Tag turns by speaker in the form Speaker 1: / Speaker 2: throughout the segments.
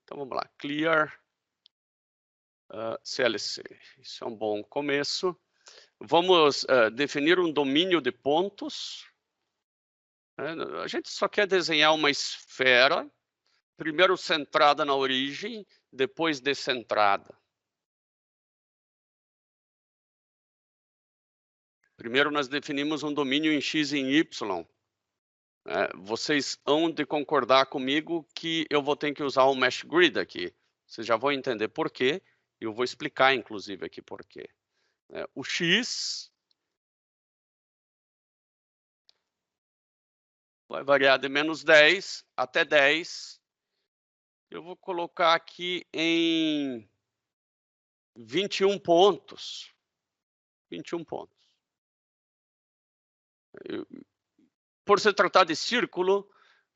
Speaker 1: Então, vamos lá. Clear CLC. Isso é um bom começo. Vamos definir um domínio de pontos. A gente só quer desenhar uma esfera, primeiro centrada na origem, depois descentrada. Primeiro nós definimos um domínio em x e em y. Vocês hão de concordar comigo que eu vou ter que usar o mesh grid aqui. Vocês já vão entender por quê, e eu vou explicar, inclusive, aqui por quê. O x vai variar de menos 10 até 10. Eu vou colocar aqui em 21 pontos. 21 pontos. Por se tratar de círculo,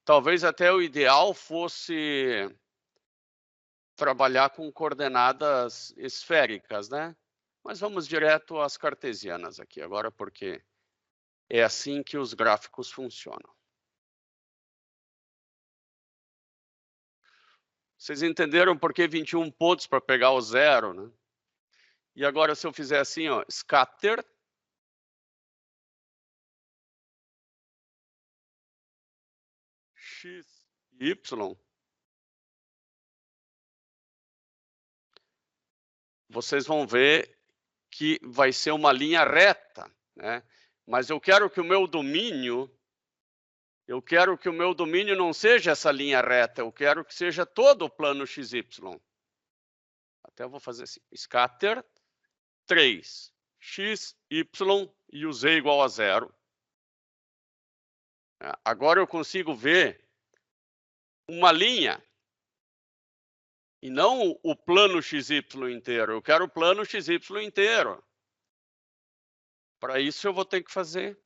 Speaker 1: talvez até o ideal fosse trabalhar com coordenadas esféricas, né? Mas vamos direto às cartesianas aqui agora, porque é assim que os gráficos funcionam. Vocês entenderam por que 21 pontos para pegar o zero, né? E agora, se eu fizer assim, ó, scatter, x, y, vocês vão ver que vai ser uma linha reta, né? Mas eu quero que o meu domínio não seja essa linha reta, eu quero que seja todo o plano XY. Até eu vou fazer assim, scatter 3, x, y e o z igual a 0. Agora eu consigo ver uma linha e não o plano XY inteiro. Eu quero o plano XY inteiro. Para isso eu vou ter que fazer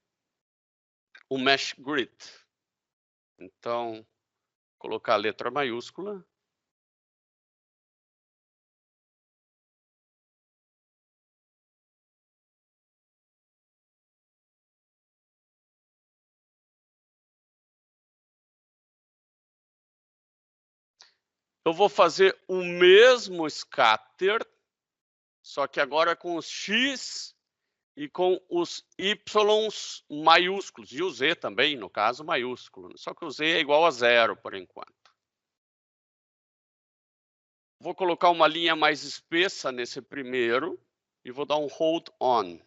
Speaker 1: o mesh grid. Então, colocar a letra maiúscula. Eu vou fazer o mesmo scatter, só que agora com os x e com os y maiúsculos, e o z também, no caso, maiúsculo. Só que o z é igual a 0 por enquanto. Vou colocar uma linha mais espessa nesse primeiro e vou dar um hold on.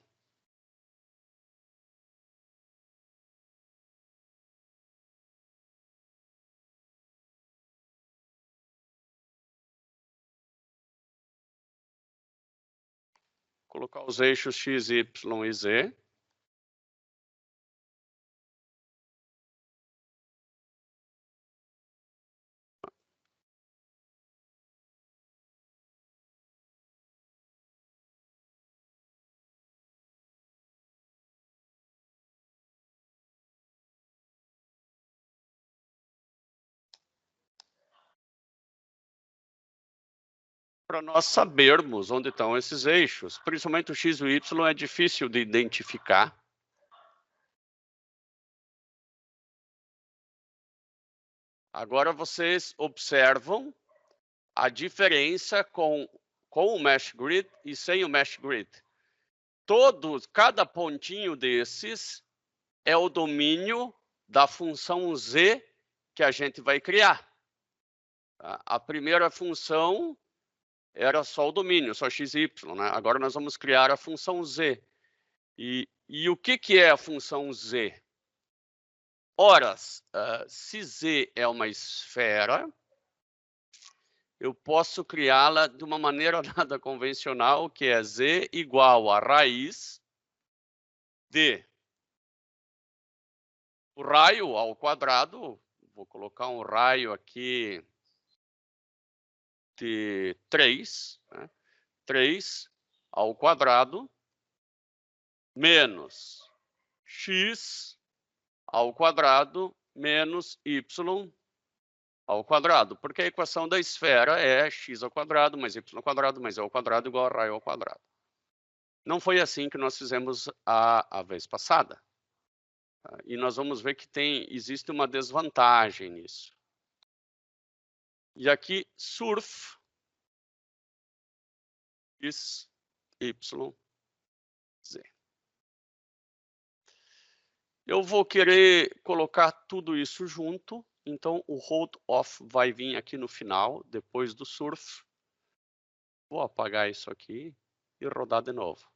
Speaker 1: Colocar os eixos x, y e z. Para nós sabermos onde estão esses eixos, principalmente o x e o y é difícil de identificar. Agora vocês observam a diferença com o mesh grid e sem o mesh grid. Cada pontinho desses é o domínio da função z que a gente vai criar. A primeira função era só o domínio, só x e y, né? Agora nós vamos criar a função z. E o que é a função z? Ora, se z é uma esfera, eu posso criá-la de uma maneira nada convencional, que é z igual a raiz de o raio ao quadrado. Vou colocar um raio aqui de 3, né? 3 ao quadrado menos x ao quadrado menos y ao quadrado, porque a equação da esfera é x ao quadrado mais y ao quadrado mais e ao quadrado igual a raio ao quadrado. Não foi assim que nós fizemos a vez passada. E nós vamos ver que existe uma desvantagem nisso. E aqui, surf is YZ. Eu vou querer colocar tudo isso junto, então o hold off vai vir aqui no final, depois do surf. Vou apagar isso aqui e rodar de novo.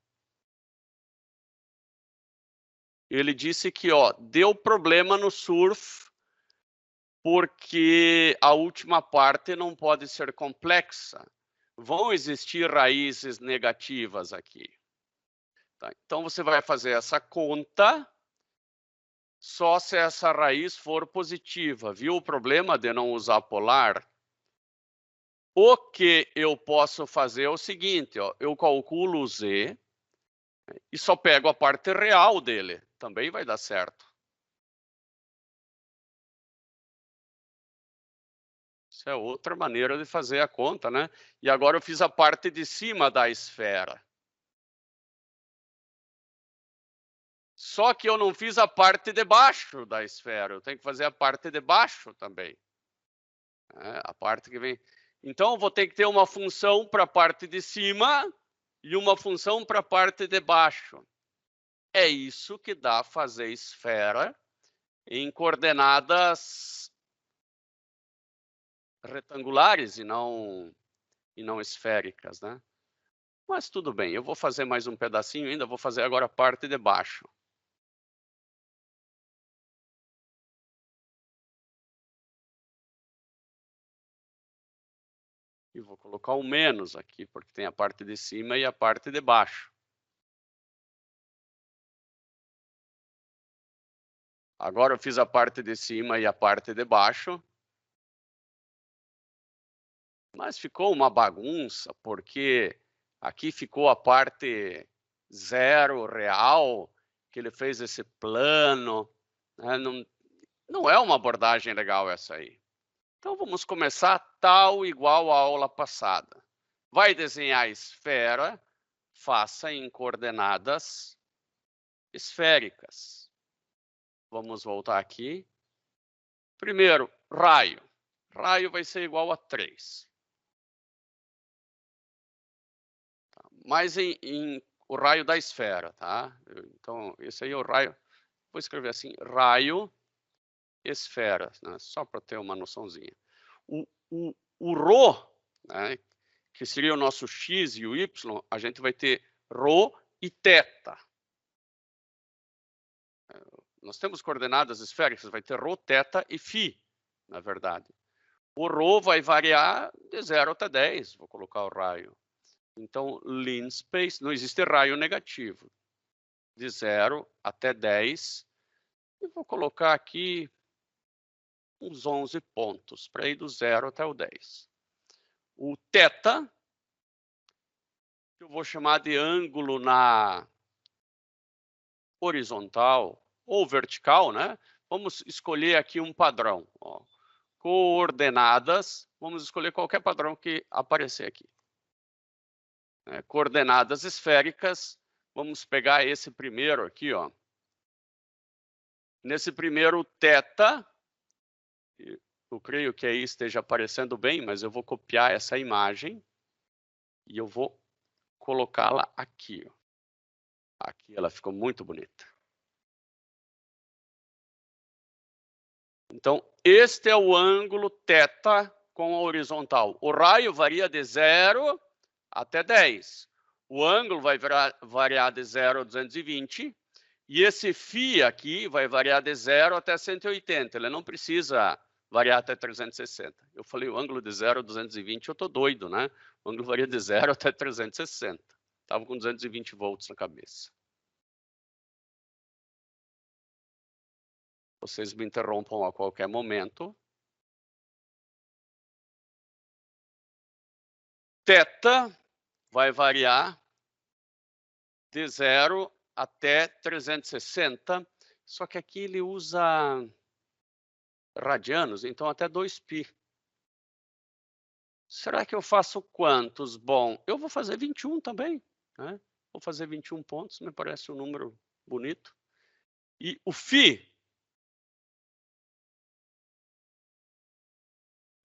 Speaker 1: Ele disse que, ó, deu problema no surf porque a última parte não pode ser complexa. Vão existir raízes negativas aqui. Tá? Então, você vai fazer essa conta só se essa raiz for positiva. Viu o problema de não usar polar? O que eu posso fazer é o seguinte, ó, eu calculo Z e só pego a parte real dele. Também vai dar certo. Isso é outra maneira de fazer a conta, né? E agora eu fiz a parte de cima da esfera. Só que eu não fiz a parte de baixo da esfera. Eu tenho que fazer a parte de baixo também. A parte que vem. Então, eu vou ter que ter uma função para a parte de cima e uma função para a parte de baixo. É isso que dá fazer esfera em coordenadas retangulares e não esféricas, né? Mas tudo bem, eu vou fazer mais um pedacinho ainda, vou fazer agora a parte de baixo. E vou colocar um menos aqui, porque tem a parte de cima e a parte de baixo. Agora eu fiz a parte de cima e a parte de baixo. Mas ficou uma bagunça, porque aqui ficou a parte zero real, que ele fez esse plano. Né? Não é uma abordagem legal essa aí. Então, vamos começar tal igual à aula passada. Vai desenhar a esfera, faça em coordenadas esféricas. Vamos voltar aqui. Primeiro, raio. Raio vai ser igual a 3. Mas o raio da esfera, tá? Então, esse aí é o raio. Vou escrever assim, raio esfera, né? Só para ter uma noçãozinha. O ρ, né? Que seria o nosso x e o y, a gente vai ter ρ e θ. Nós temos coordenadas esféricas, vai ter ρ, θ e φ, na verdade. O ρ vai variar de 0 até 10, vou colocar o raio. Então, linspace, não existe raio negativo. De 0 até 10. E vou colocar aqui uns 11 pontos, para ir do 0 até o 10. O θ, eu vou chamar de ângulo na horizontal ou vertical, né? Vamos escolher aqui um padrão. Ó. Coordenadas, vamos escolher qualquer padrão que aparecer aqui. Coordenadas esféricas, vamos pegar esse primeiro aqui, ó. Nesse primeiro θ, eu creio que aí esteja aparecendo bem, mas eu vou copiar essa imagem e eu vou colocá-la aqui. Ó. Aqui ela ficou muito bonita. Então, este é o ângulo θ com a horizontal. O raio varia de 0 até 10. O ângulo vai variar de 0 a 220. E esse φ aqui vai variar de 0 até 180. Ele não precisa variar até 360. Eu falei o ângulo de 0 a 220, eu estou doido, né? O ângulo varia de 0 até 360. Estava com 220 volts na cabeça. Vocês me interrompam a qualquer momento. Θ vai variar de 0 até 360, só que aqui ele usa radianos, então até 2π. Será que eu faço quantos? Bom, eu vou fazer 21 também, né? Vou fazer 21 pontos, me parece um número bonito. E o φ,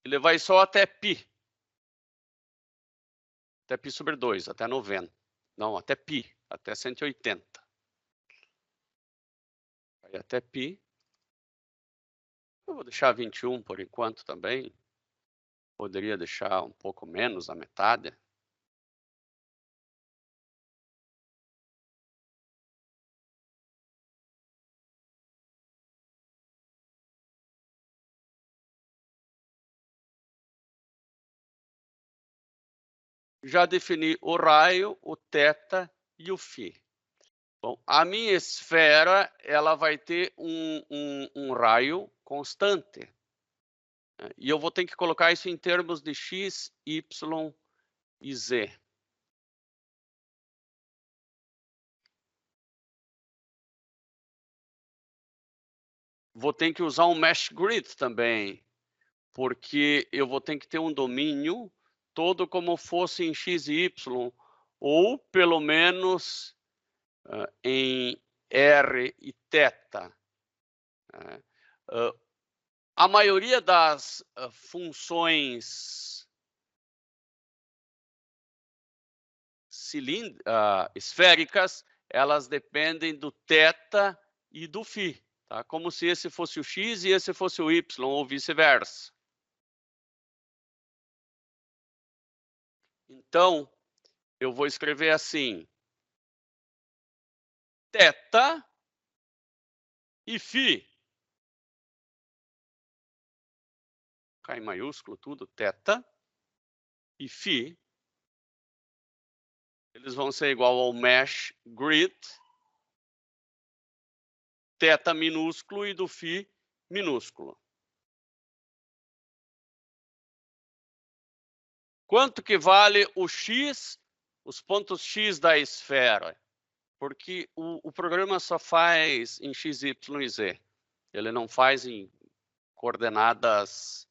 Speaker 1: ele vai só até π. Até π sobre 2, até 90. Não, até π, até 180. Vai até π. Eu vou deixar 21 por enquanto também. Poderia deixar um pouco menos, a metade. Já defini o raio, o θ e o φ. Bom, a minha esfera ela vai ter um raio constante. E eu vou ter que colocar isso em termos de x, y e z. Vou ter que usar um mesh grid também, porque eu vou ter que ter um domínio todo como fosse em x e y, ou pelo menos em r e θ. A maioria das funções esféricas, elas dependem do θ e do φ, tá? Como se esse fosse o x e esse fosse o y, ou vice-versa. Então, eu vou escrever assim: θ e φ. Cai em maiúsculo tudo, θ e φ. Eles vão ser igual ao mesh grid, θ minúsculo e do φ minúsculo. Quanto que vale o x, os pontos x da esfera? Porque o programa só faz em x, y e z. Ele não faz em coordenadas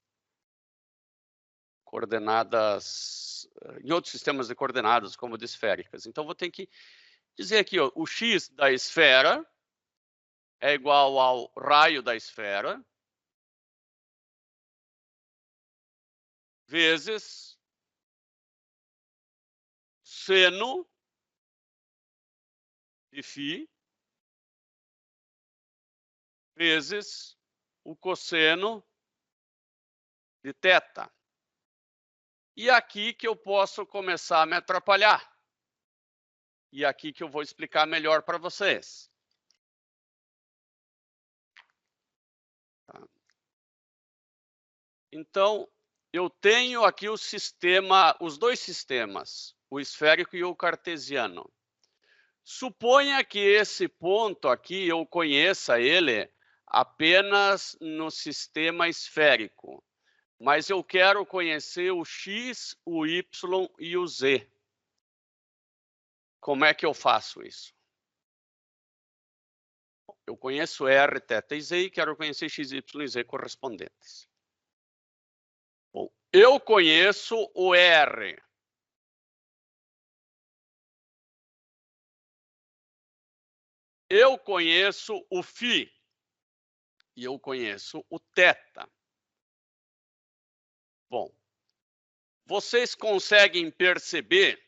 Speaker 1: em outros sistemas de coordenadas, como de esféricas. Então, vou ter que dizer aqui, ó, o x da esfera é igual ao raio da esfera vezes seno de φ vezes o cosseno de θ. E aqui que eu posso começar a me atrapalhar. E aqui que eu vou explicar melhor para vocês. Tá. Então, eu tenho aqui os dois sistemas, o esférico e o cartesiano. Suponha que esse ponto aqui eu conheça ele apenas no sistema esférico, mas eu quero conhecer o x, o y e o z. Como é que eu faço isso? Eu conheço r, θ e z e quero conhecer x, y e z correspondentes. Bom, eu conheço o r. Eu conheço o φ. E eu conheço o θ. Bom, vocês conseguem perceber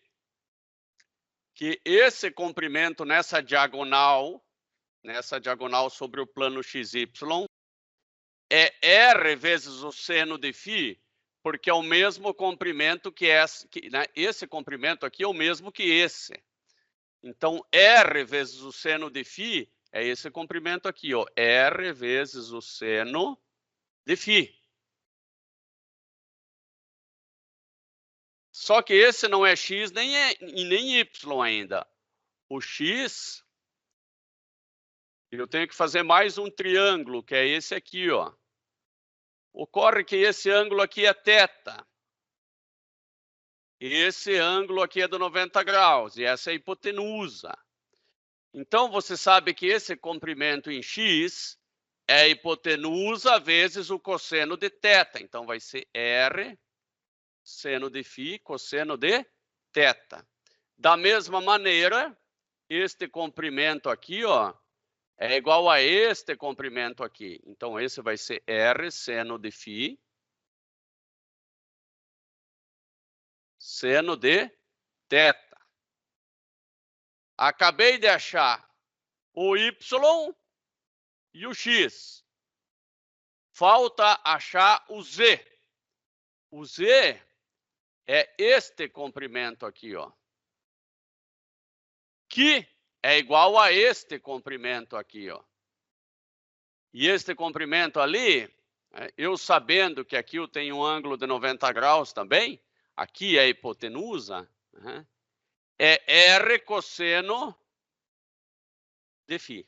Speaker 1: que esse comprimento nessa diagonal sobre o plano XY, é R vezes o seno de φ, porque é o mesmo comprimento que esse comprimento aqui é o mesmo que esse. Então, R vezes o seno de φ é esse comprimento aqui, ó, R vezes o seno de φ. Só que esse não é x nem y ainda. O x, eu tenho que fazer mais um triângulo, que é esse aqui, ó. Ocorre que esse ângulo aqui é θ. Esse ângulo aqui é de 90 graus, e essa é a hipotenusa. Então, você sabe que esse comprimento em x é a hipotenusa vezes o cosseno de θ. Então, vai ser R seno de φ, cosseno de θ. Da mesma maneira, este comprimento aqui, ó, é igual a este comprimento aqui. Então, esse vai ser R seno de φ seno de θ. Acabei de achar o y e o x. Falta achar o z. O z é este comprimento aqui, ó, que é igual a este comprimento aqui, ó. E este comprimento ali, eu sabendo que aqui eu tenho um ângulo de 90 graus também, aqui é a hipotenusa, né? É R cosseno de φ.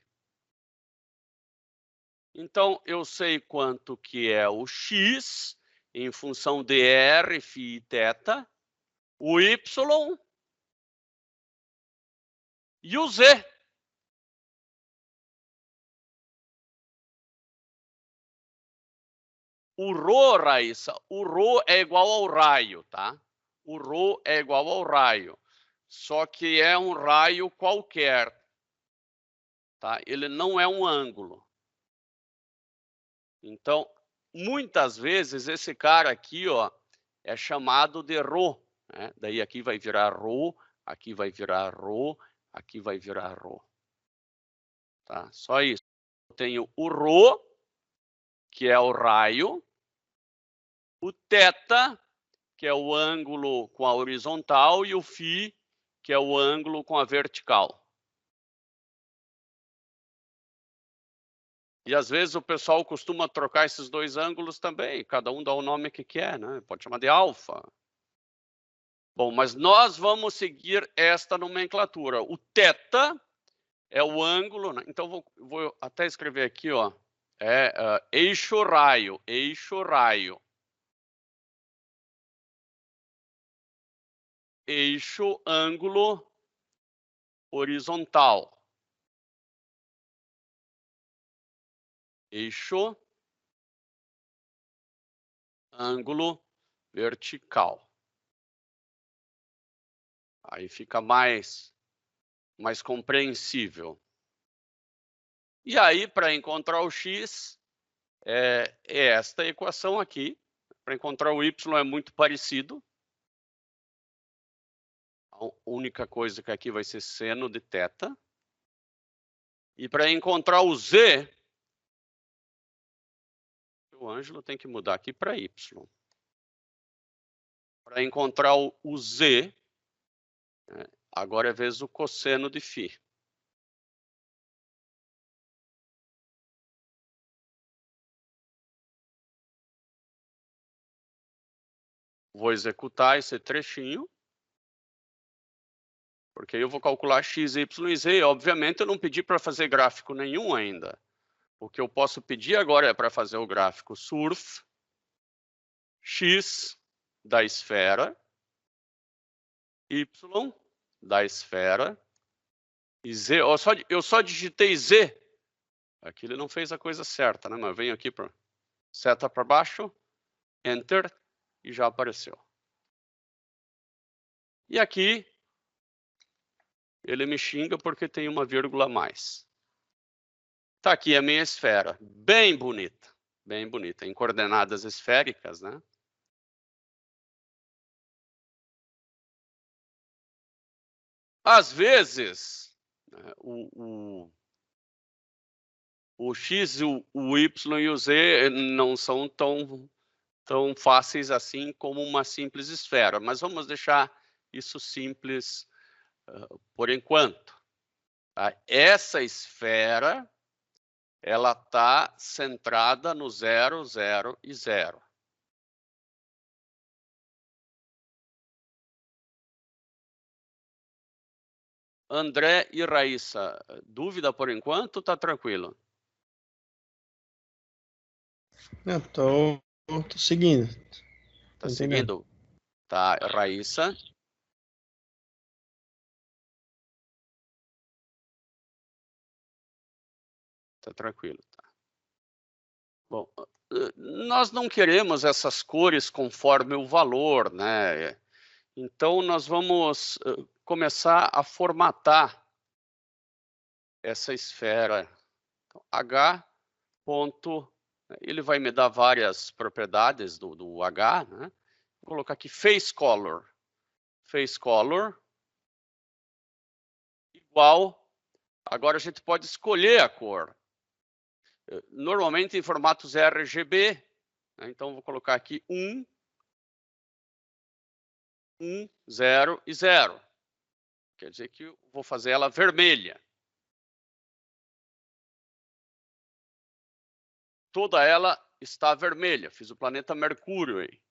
Speaker 1: Então, eu sei quanto que é o x em função de R, φ e θ, o y e o z. O ρ, Raíssa, o ρ é igual ao raio, tá? O ρ é igual ao raio, só que é um raio qualquer, tá? Ele não é um ângulo. Então, muitas vezes esse cara aqui, ó, é chamado de ρ, né? Daí aqui vai virar ρ, aqui vai virar ρ, aqui vai virar ρ. Tá? Só isso. Eu tenho o ρ, que é o raio, o θ, que é o ângulo com a horizontal, e o φ, que é o ângulo com a vertical. E às vezes o pessoal costuma trocar esses dois ângulos também, cada um dá o nome que quer, né? Pode chamar de alfa. Bom, mas nós vamos seguir esta nomenclatura. O θ é o ângulo, né? Então vou até escrever aqui, ó, eixo raio, eixo raio. Eixo ângulo horizontal. Eixo ângulo vertical. Aí fica mais compreensível. E aí, para encontrar o x, é esta equação aqui. Para encontrar o y é muito parecido. A única coisa que aqui vai ser seno de θ. E para encontrar o z, o Ângelo tem que mudar aqui para y. Para encontrar o z, agora é vezes o cosseno de φ. Vou executar esse trechinho, porque eu vou calcular x, y e z. Obviamente, eu não pedi para fazer gráfico nenhum ainda. O que eu posso pedir agora é para fazer o gráfico surf, x da esfera, y da esfera e z. Eu só digitei z. Aqui ele não fez a coisa certa, né? Mas eu venho aqui para seta para baixo, enter, e já apareceu. E aqui ele me xinga porque tem uma vírgula a mais. Tá aqui a minha esfera, bem bonita, em coordenadas esféricas, né? Às vezes, o x, o y e o z não são tão fáceis assim como uma simples esfera, mas vamos deixar isso simples por enquanto. Tá? Essa esfera, ela está centrada no 0, 0 e 0. André e Raíssa, dúvida por enquanto? Tá tranquilo?
Speaker 2: Não, tô seguindo.
Speaker 1: Tá seguindo? Tá, Raíssa? Tá tranquilo, tá. Bom, nós não queremos essas cores conforme o valor, né? Então, nós vamos começar a formatar essa esfera. Então, H ponto, ele vai me dar várias propriedades do H, né? Vou colocar aqui face color. face color igual. Agora a gente pode escolher a cor. Normalmente em formatos RGB, né? Então vou colocar aqui 1, 0 e 0. Quer dizer que eu vou fazer ela vermelha. Toda ela está vermelha. Fiz o planeta Mercúrio aí.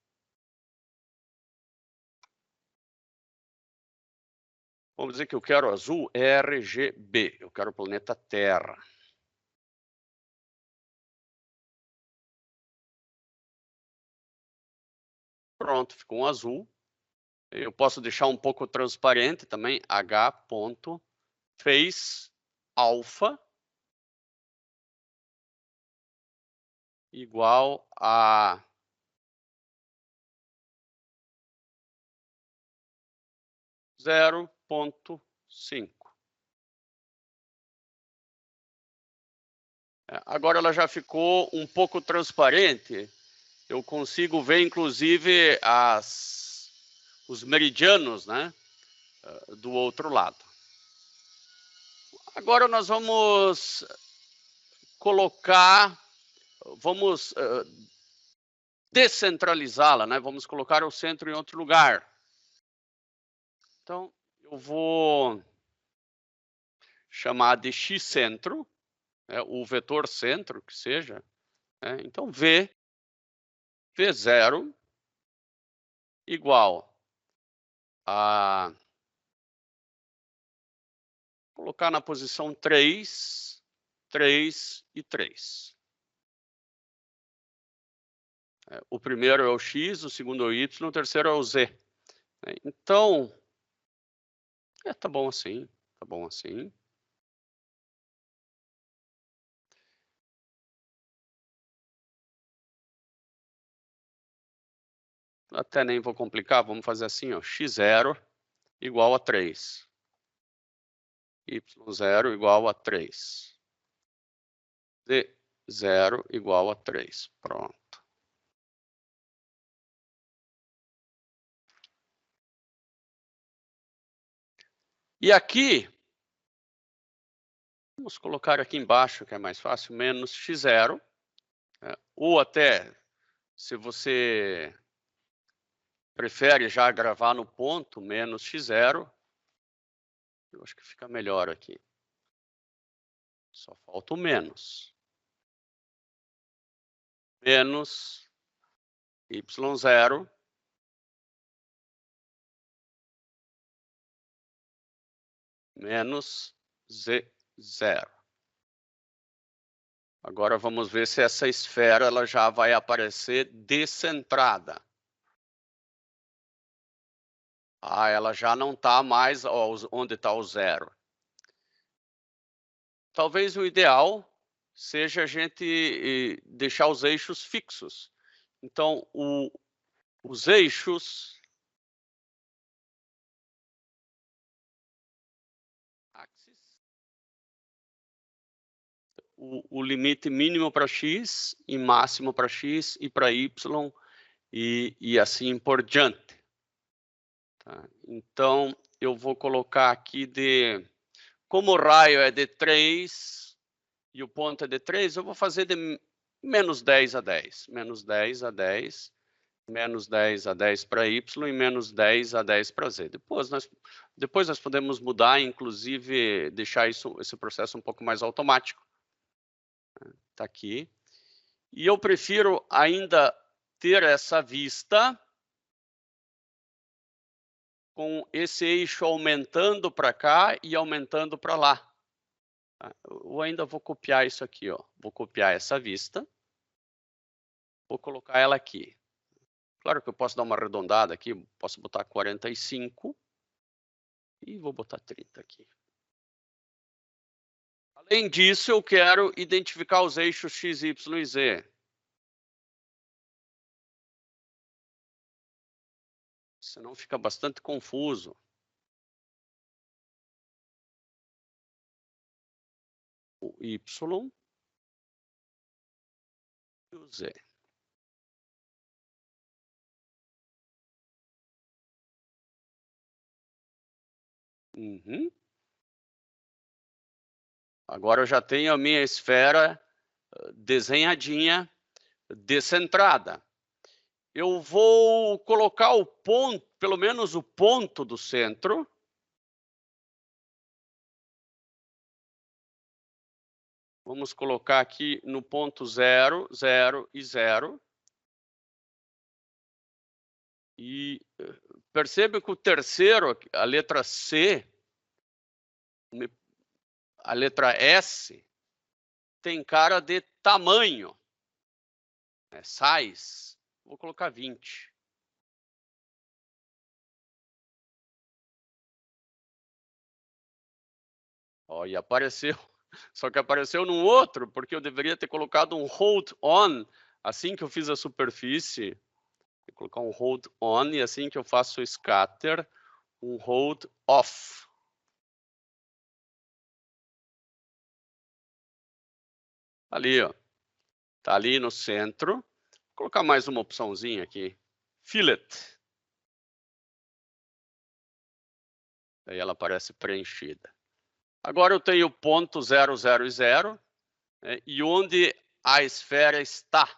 Speaker 1: Vamos dizer que eu quero azul RGB. Eu quero o planeta Terra. Pronto, ficou um azul. Eu posso deixar um pouco transparente também. H.face alpha igual a 0.5. Agora ela já ficou um pouco transparente. Eu consigo ver, inclusive, os meridianos, né, do outro lado. Agora nós vamos colocar, vamos descentralizá-la, né? Vamos colocar o centro em outro lugar. Então, eu vou chamar de x-centro, o vetor centro, que seja. Então, V0 igual a... colocar na posição 3, 3 e 3. O primeiro é o x, o segundo é o y, o terceiro é o z. Então, tá bom assim, tá bom assim. Até nem vou complicar, vamos fazer assim, ó, x0 igual a 3. Y0 igual a 3. Z0 igual a 3. Pronto. E aqui, vamos colocar aqui embaixo, que é mais fácil, menos x0, ou até, se você prefere já gravar no ponto, menos x0, eu acho que fica melhor aqui. Só falta o menos. Menos y0 menos z0. Agora vamos ver se essa esfera ela já vai aparecer descentrada. Ela já não está mais onde está o 0. Talvez o ideal seja a gente deixar os eixos fixos. Então, os eixos o limite mínimo para x e máximo para x e para y e assim por diante. Tá? Então, eu vou colocar aqui como o raio é de 3 e o ponto é de 3, eu vou fazer de menos 10 a 10. Menos 10 a 10, menos 10 a 10 para y e menos 10 a 10 para z. Depois nós podemos mudar, inclusive deixar esse processo um pouco mais automático. Está aqui. E eu prefiro ainda ter essa vista com esse eixo aumentando para cá e aumentando para lá. Eu ainda vou copiar isso aqui, ó. Vou copiar essa vista. Vou colocar ela aqui. Claro que eu posso dar uma arredondada aqui, posso botar 45 e vou botar 30 aqui. Além disso, eu quero identificar os eixos x, y e z. Senão fica bastante confuso. O y e o z. Uhum. Agora eu já tenho a minha esfera desenhadinha, descentrada. Eu vou colocar o ponto, pelo menos o ponto do centro. Vamos colocar aqui no ponto 0, 0 e 0. E percebe que o terceiro, a letra C, a letra S, tem cara de tamanho, né? Size. Vou colocar 20. Ó, e apareceu, só que apareceu num outro, porque eu deveria ter colocado um hold on, assim que eu fiz a superfície. Vou colocar um hold on, e assim que eu faço o scatter, um hold off. Ali, ó. Tá ali no centro. Vou colocar mais uma opçãozinha aqui. Fillet. Aí ela aparece preenchida. Agora eu tenho ponto 0, 0 e 0, né, e onde a esfera está.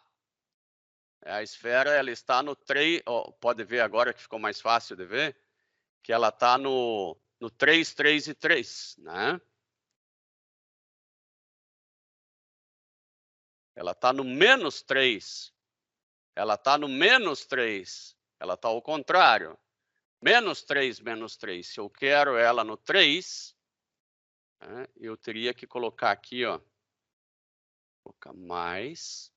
Speaker 1: A esfera ela está no 3, oh, pode ver agora que ficou mais fácil de ver, que ela está no 3, 3 e 3, né? Ela está no menos 3, ela está no menos 3, ela está ao contrário. Menos 3, menos 3. Se eu quero ela no 3, né, eu teria que colocar aqui, ó, colocar mais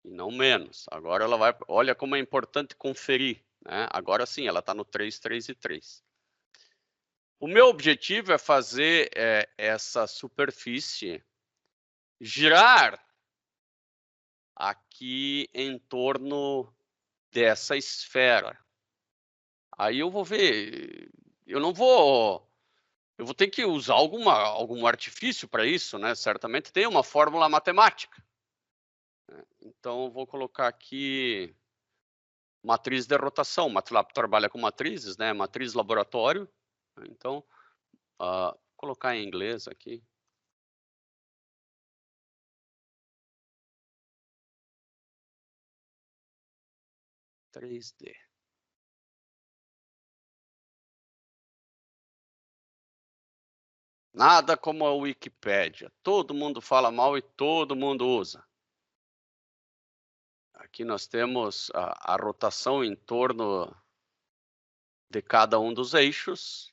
Speaker 1: e não menos. Agora ela vai, olha como é importante conferir, né? Agora sim, ela está no 3, 3 e 3. O meu objetivo é fazer essa superfície girar aqui em torno dessa esfera. Aí eu vou ver, eu vou ter que usar algum artifício para isso, né? Certamente tem uma fórmula matemática. Então eu vou colocar aqui matriz de rotação. MATLAB trabalha com matrizes, né? Matriz laboratório. Então, colocar em inglês aqui. (3D). Nada como a Wikipédia. Todo mundo fala mal e todo mundo usa. Aqui nós temos a rotação em torno de cada um dos eixos.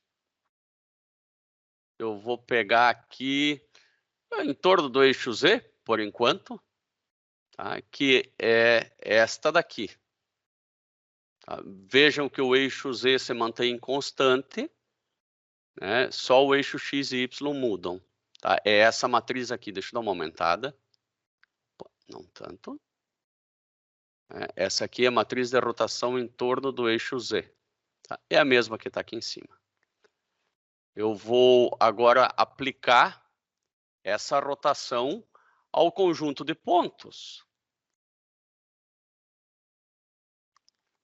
Speaker 1: Eu vou pegar aqui em torno do eixo Z, por enquanto, tá? Que é esta daqui. Tá? Vejam que o eixo Z se mantém constante, né? Só o eixo X e Y mudam. Tá? É essa matriz aqui, deixa eu dar uma aumentada. Não tanto. Essa aqui é a matriz de rotação em torno do eixo Z. Tá? É a mesma que está aqui em cima. Eu vou agora aplicar essa rotação ao conjunto de pontos.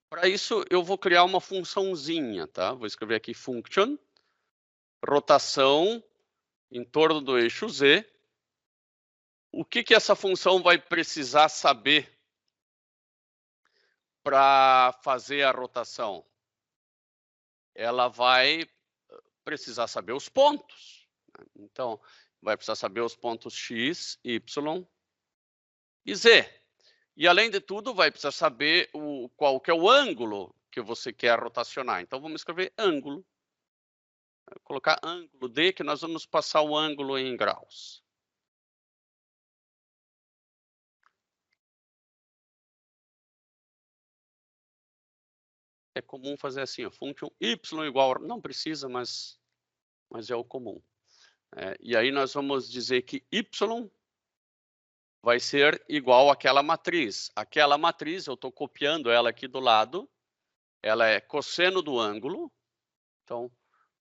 Speaker 1: Para isso, eu vou criar uma funçãozinha, tá? Vou escrever aqui function, rotação em torno do eixo Z. O que essa função vai precisar saber para fazer a rotação? Ela vai precisar saber os pontos. Então, vai precisar saber os pontos X, Y e Z. E, além de tudo, vai precisar saber qual que é o ângulo que você quer rotacionar. Então, vamos escrever ângulo. Vou colocar ângulo D, que nós vamos passar o ângulo em graus. É comum fazer assim, ó, function y igual, não precisa, mas é o comum. E aí nós vamos dizer que y vai ser igual àquela matriz. Aquela matriz, eu estou copiando ela aqui do lado, ela é cosseno do ângulo. Então,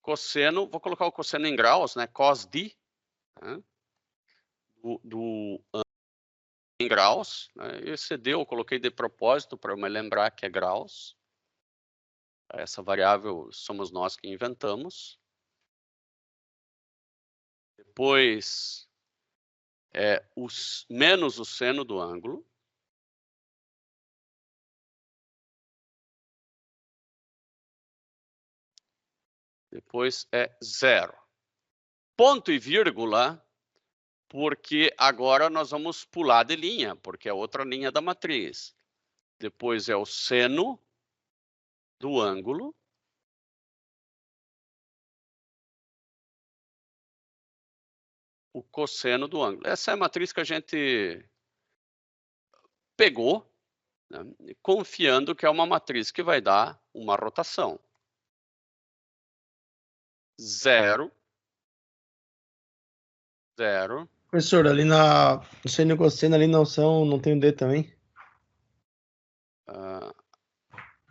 Speaker 1: cosseno, vou colocar o cosseno em graus, né? Cos d, né? Em graus. Né? Esse d eu coloquei de propósito para me lembrar que é graus. Essa variável somos nós que inventamos. Depois, menos o seno do ângulo. Depois é 0. Ponto e vírgula, porque agora nós vamos pular de linha, porque é outra linha da matriz. Depois é o seno do ângulo. O cosseno do ângulo. Essa é a matriz que a gente pegou, né, confiando que é uma matriz que vai dar uma rotação. 0, 0.
Speaker 2: Professor, ali no seno e cosseno ali não tem o D também?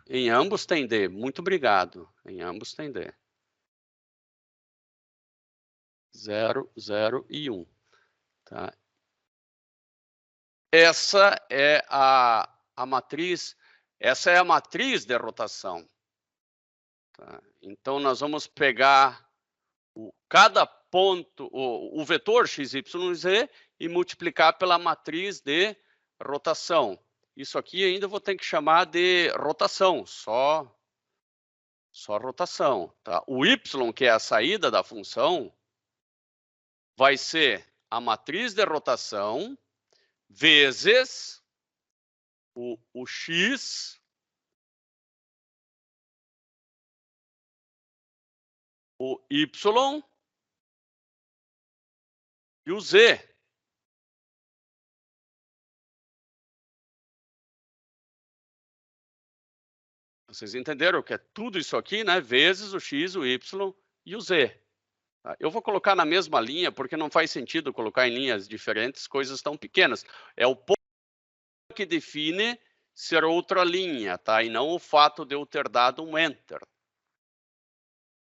Speaker 1: Em ambos tem D. Muito obrigado. Em ambos tem D. 0, 0 e 1. Tá? Essa é a matriz. Essa é a matriz de rotação. Tá? Então, nós vamos pegar cada ponto, o vetor x, y, z, e multiplicar pela matriz de rotação. Isso aqui ainda vou ter que chamar de rotação, só rotação. Tá? O y, que é a saída da função, vai ser a matriz de rotação vezes o x, o y e o z. Vocês entenderam que é tudo isso aqui, né? Vezes o x, o y e o z. Eu vou colocar na mesma linha, porque não faz sentido colocar em linhas diferentes coisas tão pequenas. É o ponto que define ser outra linha, tá? E não o fato de eu ter dado um enter.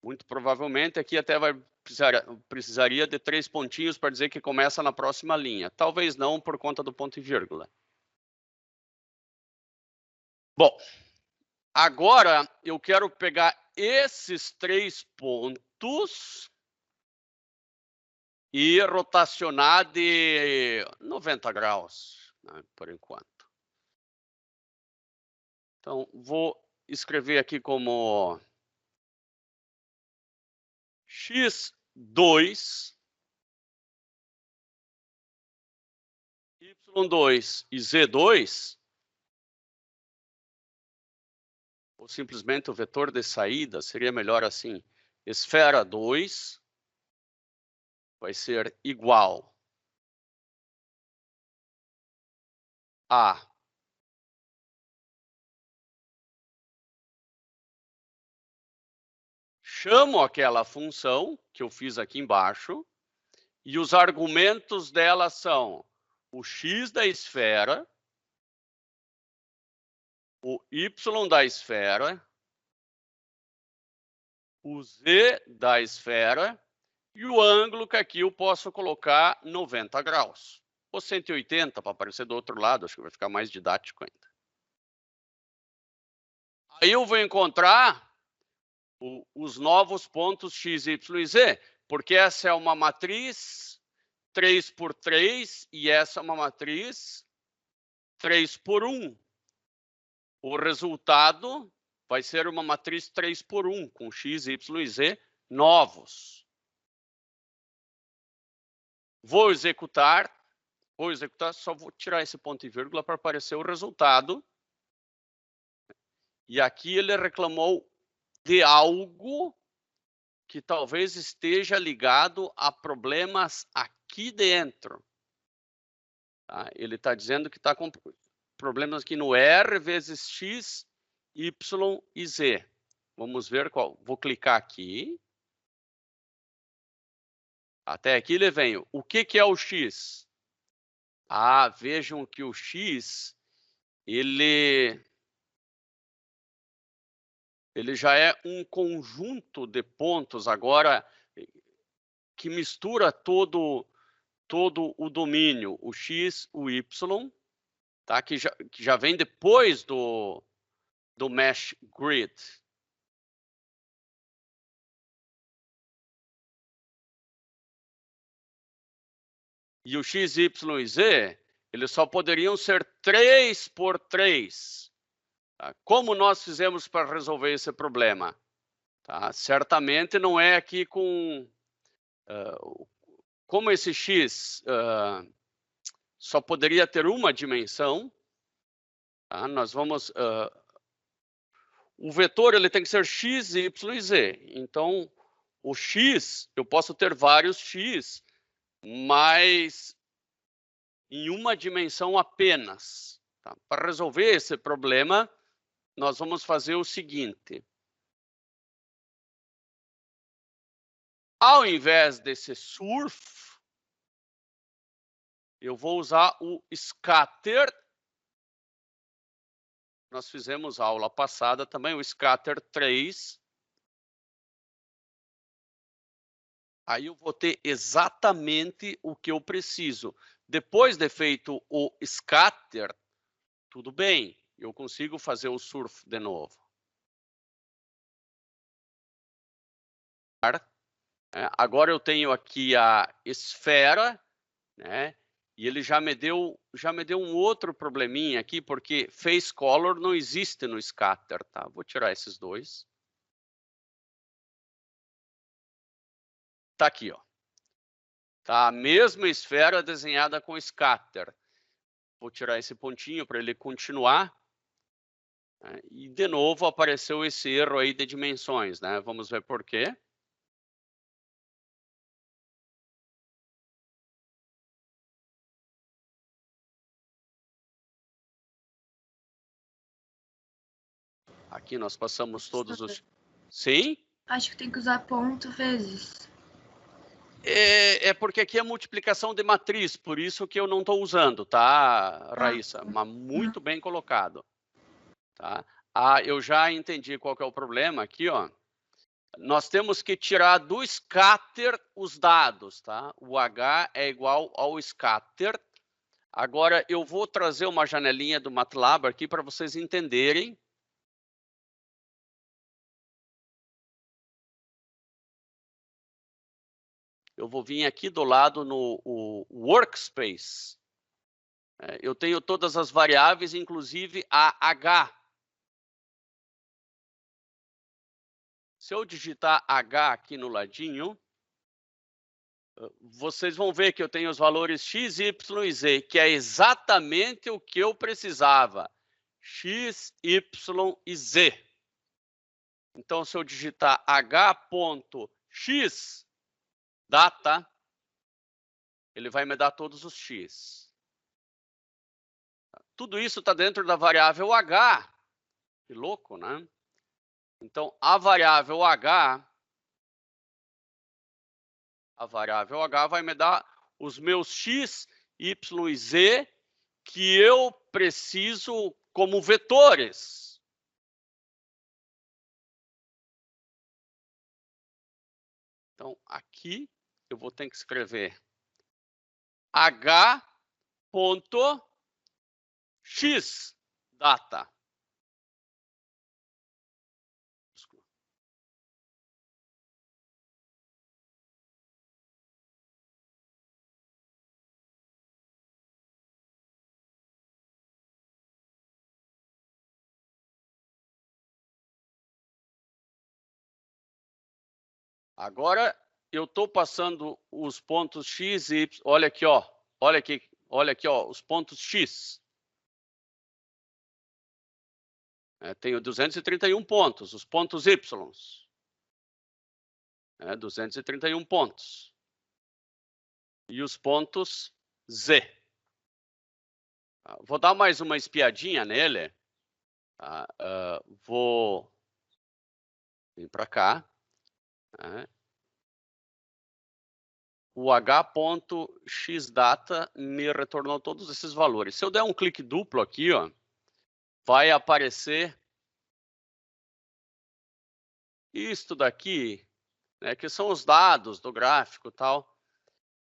Speaker 1: Muito provavelmente aqui até precisaria de 3 pontinhos para dizer que começa na próxima linha. Talvez não por conta do ponto e vírgula. Bom, agora eu quero pegar esses 3 pontos e rotacionar de 90 graus, né, por enquanto. Então, vou escrever aqui como x2, y2 e z2, ou simplesmente o vetor de saída, seria melhor assim, esfera 2 vai ser igual a chamo aquela função que eu fiz aqui embaixo, e os argumentos dela são o x da esfera, o y da esfera, o z da esfera e o ângulo que aqui eu posso colocar 90 graus. Ou 180 para aparecer do outro lado, acho que vai ficar mais didático ainda. Aí eu vou encontrar os novos pontos x, y e z, porque essa é uma matriz 3 por 3 e essa é uma matriz 3 por 1. O resultado vai ser uma matriz 3 por 1, com x, y e z novos. Vou executar, só vou tirar esse ponto e vírgula para aparecer o resultado. E aqui ele reclamou de algo que talvez esteja ligado a problemas aqui dentro. Tá? Ele está dizendo que está com problemas aqui no R vezes X, Y e Z. Vamos ver qual. Vou clicar aqui. Até aqui ele vem. O que é o X? Ah, vejam que o X, ele já é um conjunto de pontos agora que mistura todo o domínio, o x, o y, tá? que já vem depois do mesh grid. E o x, y e z, eles só poderiam ser 3 por 3. Tá? Como nós fizemos para resolver esse problema? Tá? Certamente não é aqui com... como esse x só poderia ter uma dimensão, tá? Nós vamos... o vetor ele tem que ser x, y e z. Então, o x, eu posso ter vários x, mas em uma dimensão apenas. Tá? Para resolver esse problema, nós vamos fazer o seguinte. Ao invés desse surf, eu vou usar o scatter. Nós fizemos aula passada também, o scatter 3. Aí eu vou ter exatamente o que eu preciso. Depois de feito o scatter, tudo bem, eu consigo fazer o surf de novo. Agora eu tenho aqui a esfera, né? E ele já me deu um outro probleminha aqui, porque face color não existe no scatter, tá? Vou tirar esses dois. Tá aqui, ó. Tá a mesma esfera desenhada com scatter. Vou tirar esse pontinho para ele continuar. Né? E de novo apareceu esse erro aí de dimensões, né? Vamos ver por quê. Aqui nós passamos todos os... Sim?
Speaker 3: Acho que tem que usar ponto vezes.
Speaker 1: É porque aqui é multiplicação de matriz, por isso que eu não estou usando, tá, Raíssa? Mas muito bem colocado. Tá? Eu já entendi qual que é o problema aqui, ó. Nós temos que tirar do scatter os dados, tá? O H é igual ao scatter. Agora, eu vou trazer uma janelinha do MATLAB aqui para vocês entenderem. Eu vou vir aqui do lado no Workspace. Eu tenho todas as variáveis, inclusive a H. Se eu digitar H aqui no ladinho, vocês vão ver que eu tenho os valores x, y e z, que é exatamente o que eu precisava. X, y e z. Então, se eu digitar h.x, data, ele vai me dar todos os x. Tudo isso está dentro da variável h. Que louco, né? Então, a variável h vai me dar os meus x, y e z que eu preciso como vetores. Então, aqui eu vou ter que escrever h.x data. Agora eu estou passando os pontos x e y. Olha aqui, ó. Olha aqui, ó, os pontos x. Tenho 231 pontos. Os pontos y. 231 pontos. E os pontos z. Vou dar mais uma espiadinha nele. Vou vir para cá. O h.xdata me retornou todos esses valores. Se eu der um clique duplo aqui, ó, vai aparecer isto daqui, né, que são os dados do gráfico e tal.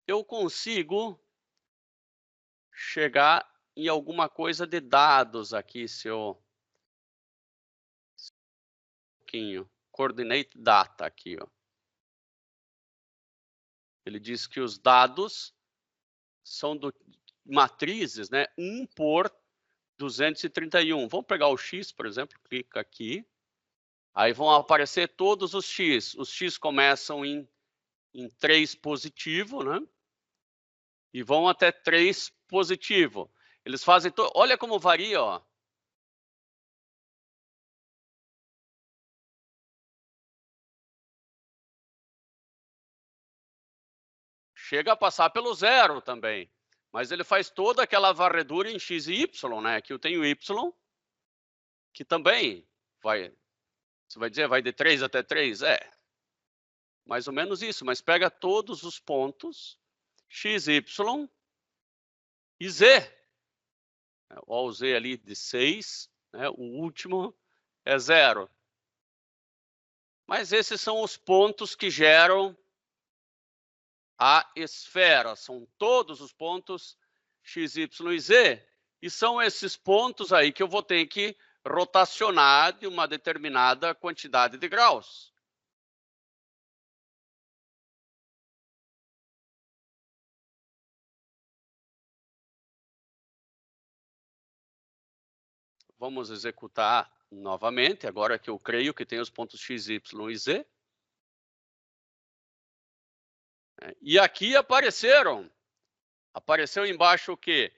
Speaker 1: Eu consigo chegar em alguma coisa de dados aqui, se eu... Coordinate data aqui, ó. Ele diz que os dados são matrizes, né? 1 por 231. Vamos pegar o x, por exemplo, clica aqui. Aí vão aparecer todos os x. Os x começam em 3 positivo, né? E vão até 3 positivo. Eles fazem... Olha como varia, ó. Chega a passar pelo 0 também. Mas ele faz toda aquela varredura em x e y, né? Aqui eu tenho y, que também vai... Você vai dizer, vai de 3 até 3? É. Mais ou menos isso. Mas pega todos os pontos, x, y e z. Ó, o z ali de 6, né? O último é 0. Mas esses são os pontos que geram a esfera. São todos os pontos x, y e z. E são esses pontos aí que eu vou ter que rotacionar de uma determinada quantidade de graus. Vamos executar novamente, agora que eu creio que tem os pontos x, y e z. E aqui apareceu embaixo o quê?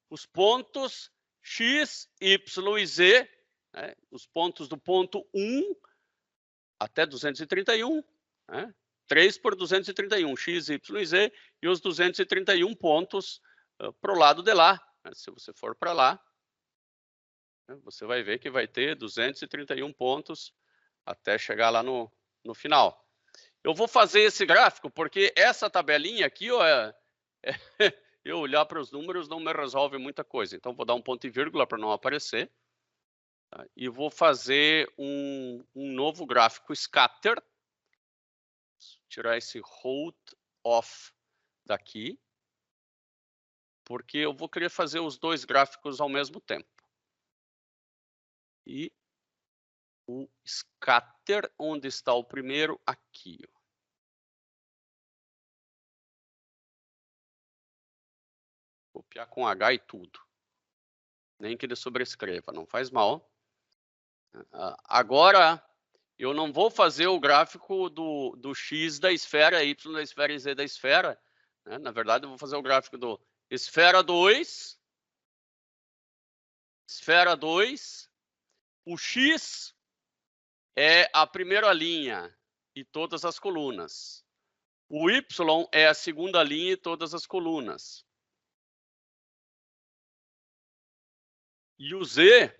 Speaker 1: Os pontos x, y e z, né? Os pontos do ponto 1 até 231, né? 3 por 231, x, y e z, e os 231 pontos para o lado de lá. Né? Se você for para lá, né? Você vai ver que vai ter 231 pontos até chegar lá no final. Eu vou fazer esse gráfico porque essa tabelinha aqui, ó, eu olhar para os números não me resolve muita coisa. Então, vou dar um ponto e vírgula para não aparecer. Tá? E vou fazer um novo gráfico scatter. Tirar esse hold off daqui. Porque eu vou querer fazer os dois gráficos ao mesmo tempo. E o scatter, onde está o primeiro? Aqui, ó. Copiar com H e tudo. Nem que ele sobrescreva, não faz mal. Agora, eu não vou fazer o gráfico do x da esfera, y da esfera e z da esfera. Né? Na verdade, eu vou fazer o gráfico do esfera 2, esfera 2, o x é a primeira linha e todas as colunas. O y é a segunda linha e todas as colunas. E o z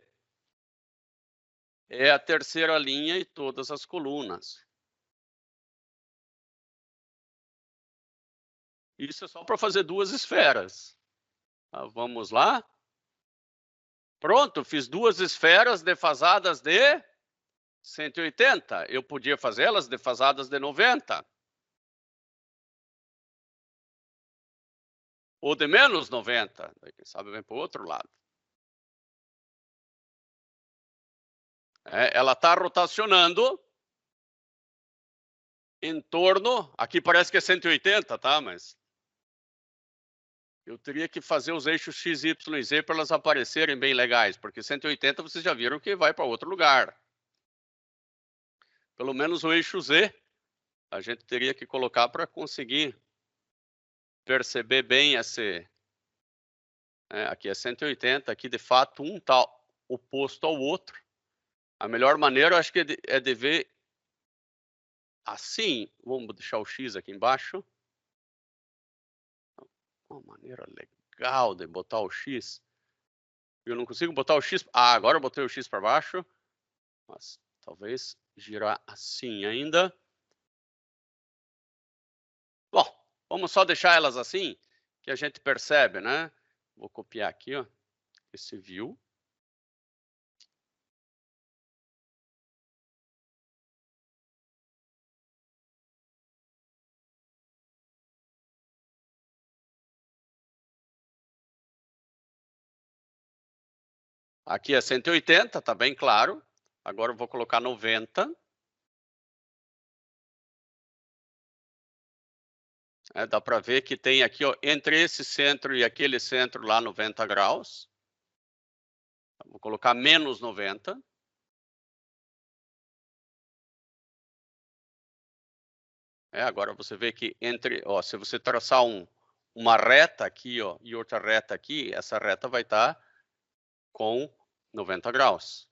Speaker 1: é a terceira linha e todas as colunas. Isso é só para fazer duas esferas. Vamos lá. Pronto, fiz duas esferas defasadas de 180. Eu podia fazê-las defasadas de 90. Ou de menos 90. Quem sabe vem para o outro lado. Ela está rotacionando em torno... Aqui parece que é 180, tá? Mas eu teria que fazer os eixos x, y e z para elas aparecerem bem legais. Porque 180 vocês já viram que vai para outro lugar. Pelo menos o eixo z a gente teria que colocar para conseguir perceber bem esse... aqui é 180, aqui de fato um está oposto ao outro. A melhor maneira, eu acho que é de ver assim. Vamos deixar o x aqui embaixo. Uma maneira legal de botar o x. Eu não consigo botar o x... agora eu botei o x para baixo. Mas talvez girar assim ainda. Bom, vamos só deixar elas assim, que a gente percebe, né? Vou copiar aqui, ó, esse view. Aqui é 180, tá bem claro. Agora eu vou colocar 90. Dá para ver que tem aqui, ó, entre esse centro e aquele centro lá 90 graus. Vou colocar menos 90. Agora você vê que se você traçar uma reta aqui, ó, e outra reta aqui, essa reta vai estar com 90 graus.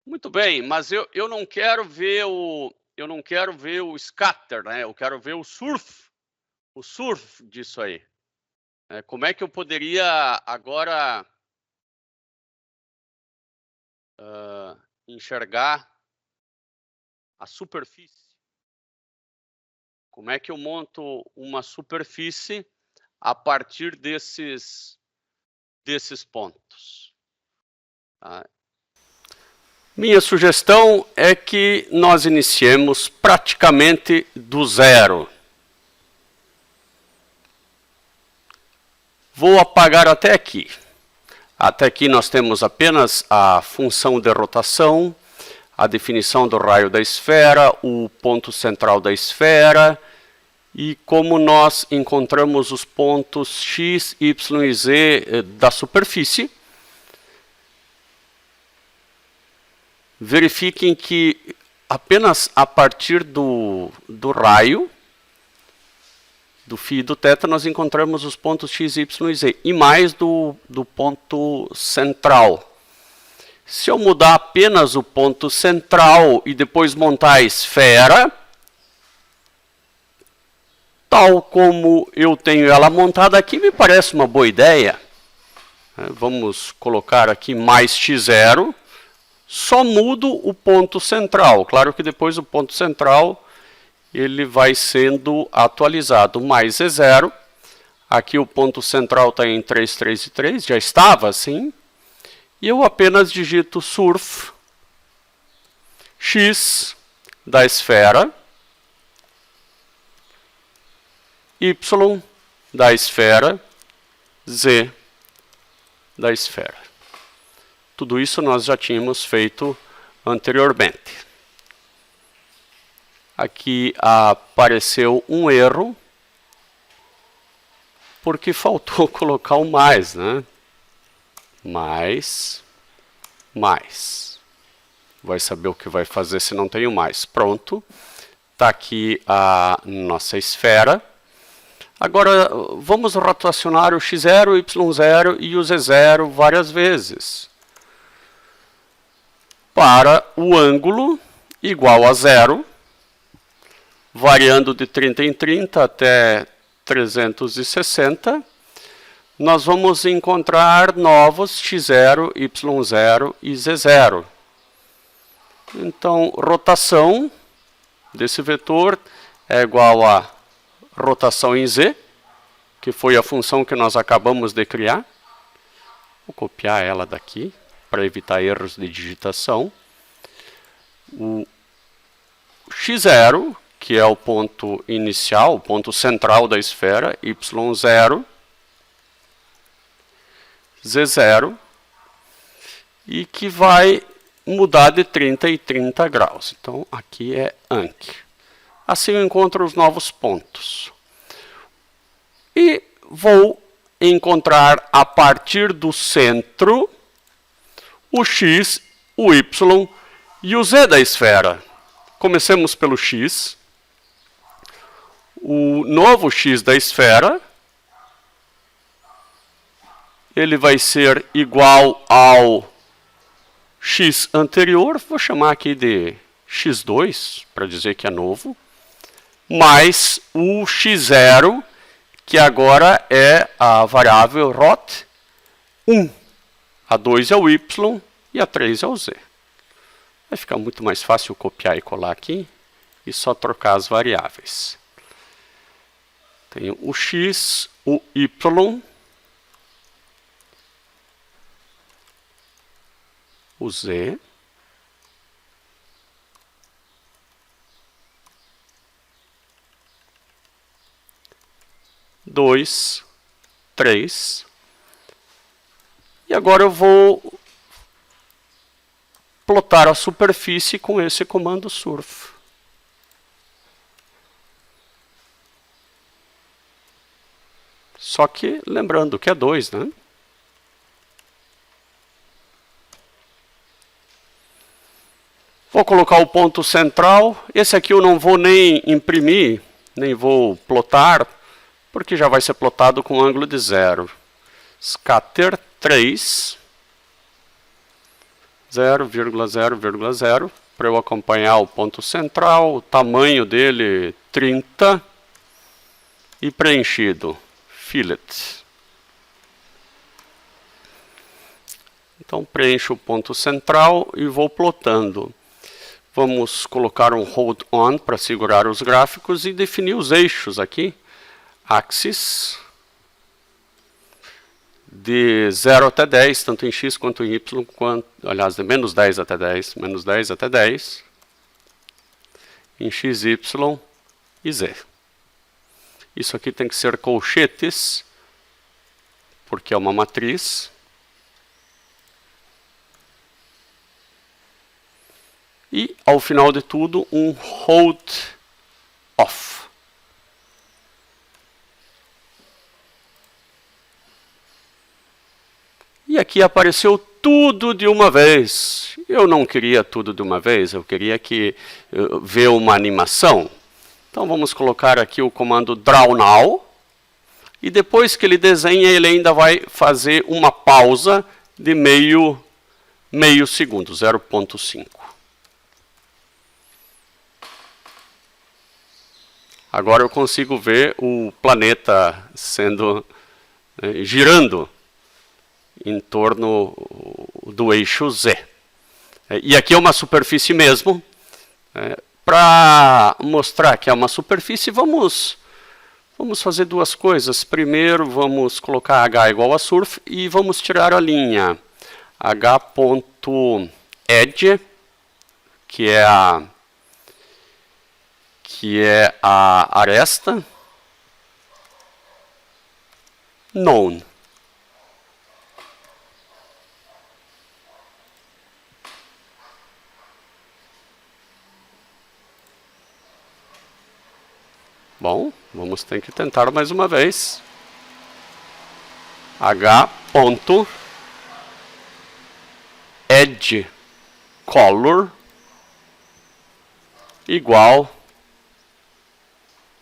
Speaker 1: Muito bem, mas eu não quero ver o scatter, né? Eu quero ver o surf disso aí. Como é que eu poderia agora enxergar a superfície? Como é que eu monto uma superfície a partir desses pontos? Tá? Minha sugestão é que nós iniciemos praticamente do zero. Vou apagar até aqui. Até aqui nós temos apenas a função de rotação, a definição do raio da esfera, o ponto central da esfera e como nós encontramos os pontos x, y e z da superfície. Verifiquem que apenas a partir do raio, do φ e do θ, nós encontramos os pontos x, y e z, e mais do ponto central. Se eu mudar apenas o ponto central e depois montar a esfera, tal como eu tenho ela montada aqui, me parece uma boa ideia. Vamos colocar aqui mais x0, só mudo o ponto central. Claro que depois o ponto central ele vai sendo atualizado, mais E0. Aqui o ponto central está em 3, 3 e 3, já estava assim. E eu apenas digito surf x da esfera, y da esfera, z da esfera. Tudo isso nós já tínhamos feito anteriormente. Aqui apareceu um erro, porque faltou colocar um mais, né? Mais. Vai saber o que vai fazer se não tem o mais. Pronto. Está aqui a nossa esfera. Agora, vamos rotacionar o x0, o y0 e o z0 várias vezes. Para o ângulo igual a 0, variando de 30 em 30 até 360, nós vamos encontrar novos x0, y0 e z0. Então, rotação desse vetor é igual a rotação em z, que foi a função que nós acabamos de criar. Vou copiar ela daqui, para evitar erros de digitação. O x0, que é o ponto inicial, o ponto central da esfera, y0, z0, e que vai mudar de 30 e 30 graus. Então, aqui é Anki. Assim eu encontro os novos pontos. E vou encontrar a partir do centro o x, o y e o z da esfera. Comecemos pelo x. O novo x da esfera, ele vai ser igual ao x anterior, vou chamar aqui de x2, para dizer que é novo, mais o x0, que agora é a variável rot 1. A 2 é o y e a 3 é o z. Vai ficar muito mais fácil copiar e colar aqui e só trocar as variáveis. Tenho o x, o y, o z, dois, 3. E agora eu vou plotar a superfície com esse comando surf. Só que lembrando que é 2, né? Vou colocar o ponto central. Esse aqui eu não vou nem imprimir, nem vou plotar, porque já vai ser plotado com ângulo de 0. Scatter 3, 0,0,0, para eu acompanhar o ponto central, o tamanho dele 30 e preenchido, fillet. Então preencho o ponto central e vou plotando. Vamos colocar um hold on para segurar os gráficos e definir os eixos aqui. Axis de 0 até 10, tanto em x quanto em y, aliás, de menos 10 até 10, menos 10 até 10, em x, y e z. Isso aqui tem que ser colchetes, porque é uma matriz. E, ao final de tudo, um hold off. E aqui apareceu tudo de uma vez. Eu não queria tudo de uma vez, eu queria ver uma animação. Então vamos colocar aqui o comando draw now. E depois que ele desenha, ele ainda vai fazer uma pausa de meio segundo, 0,5. Agora eu consigo ver o planeta girando em torno do eixo Z. E aqui é uma superfície mesmo. Para mostrar que é uma superfície, vamos fazer duas coisas. Primeiro, vamos colocar h igual a surf e vamos tirar a linha h.edge, que é a aresta, known. Bom, vamos ter que tentar mais uma vez. h.edge color igual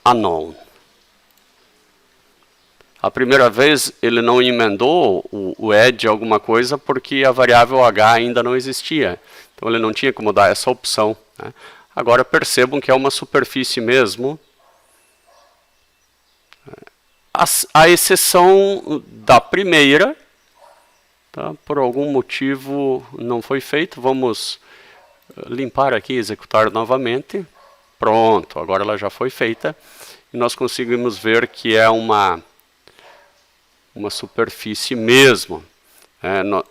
Speaker 1: a known. A primeira vez ele não emendou o edge alguma coisa porque a variável h ainda não existia. Então ele não tinha como dar essa opção, né? Agora percebam que é uma superfície mesmo. A exceção da primeira, tá? Por algum motivo não foi feito. Vamos limpar aqui e executar novamente. Pronto, agora ela já foi feita. E nós conseguimos ver que é uma superfície mesmo.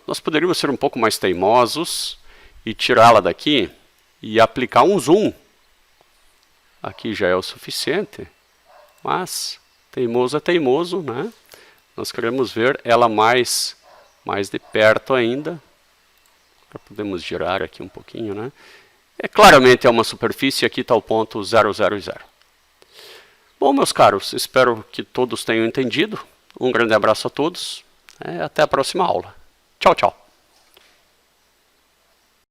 Speaker 1: Nós poderíamos ser um pouco mais teimosos e tirá-la daqui e aplicar um zoom. Aqui já é o suficiente, mas teimoso é teimoso, né? Nós queremos ver ela mais de perto ainda. Podemos girar aqui um pouquinho, né? Claramente é uma superfície, aqui está o ponto 000. Bom, meus caros, espero que todos tenham entendido. Um grande abraço a todos. Até a próxima aula. Tchau, tchau.